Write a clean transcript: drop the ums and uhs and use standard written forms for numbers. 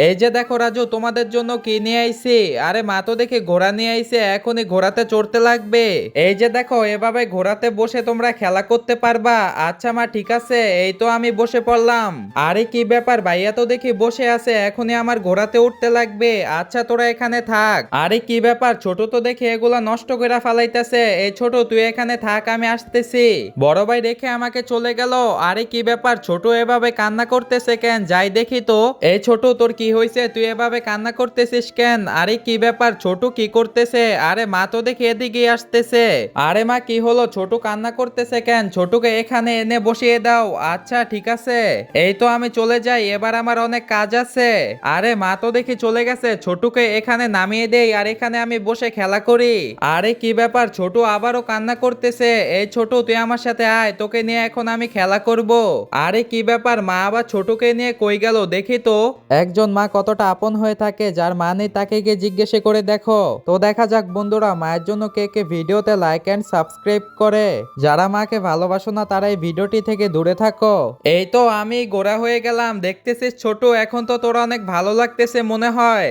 এই যে দেখো রাজু, তোমাদের জন্য কি নিয়ে আইছি। আরে মা তো দেখি ঘোড়া নিয়ে আইছে, এখনই ঘোড়াতে চড়তে লাগবে। এই যে দেখো, এভাবে ঘোড়াতে বসে তোমরা খেলা করতে পারবা। আচ্ছা মা, ঠিক আছে, এই তো আমি বসে পড়লাম। আরে কি ব্যাপার, ভাইয়া তো দেখি বসে আছে, এখনই আমার ঘোড়াতে উঠতে লাগবে। আচ্ছা তোরা এখানে থাক। আরে কি ব্যাপার, ছোট তো দেখি এগুলা নষ্ট করে ফালাইতেছে। এই ছোট, তুই এখানে থাক, আমি আসতেছি। বড় ভাই রেখে আমাকে চলে গেল। আরে কি ব্যাপার, ছোট এভাবে কান্না করতেছে কেন, যাই দেখি তো। এই ছোট, তোর কি হয়েছে, তুই এভাবে কান্না করতেছিস কেন? আরে কি ব্যাপার, ছোট কি করতেছে? আরে মা তো দেখি এদিকে আসতেছে। আরে মা, কি হলো, ছোট কান্না করতেছে কেন? ছোটকে এখানে এনে বসিয়ে দাও। আচ্ছা ঠিক আছে, এই তো আমি চলে যাই, এবার আমার অনেক কাজ আছে। আরে মা তো দেখি চলে গেছে, ছোটকে এখানে নামিয়ে দেই আর এখানে আমি বসে খেলা করি। আরে কি ব্যাপার, ছোট আবারও কান্না করতেছে। এই ছোট, তুই আমার সাথে আয়, তোকে নিয়ে এখন আমি খেলা করব। আরে কি ব্যাপার, মা আবার ছোটকে নিয়ে কই গেল দেখি তো। একজন মা কতটা আপন হয়ে থাকে, যার মা নেই তাকে গিয়ে জিজ্ঞেস করে দেখো। তো দেখা যাক বন্ধুরা, মায়ের জন্য কে কে ভিডিওতে লাইক এন্ড সাবস্ক্রাইব করে। যারা মাকে ভালোবাসো না তারা এই ভিডিওটি থেকে দূরে থাকো। এই তো আমি গোড়া হয়ে গেলাম, দেখতেছিস ছোট, এখন তো তোরা অনেক ভালো লাগতেছে মনে হয়।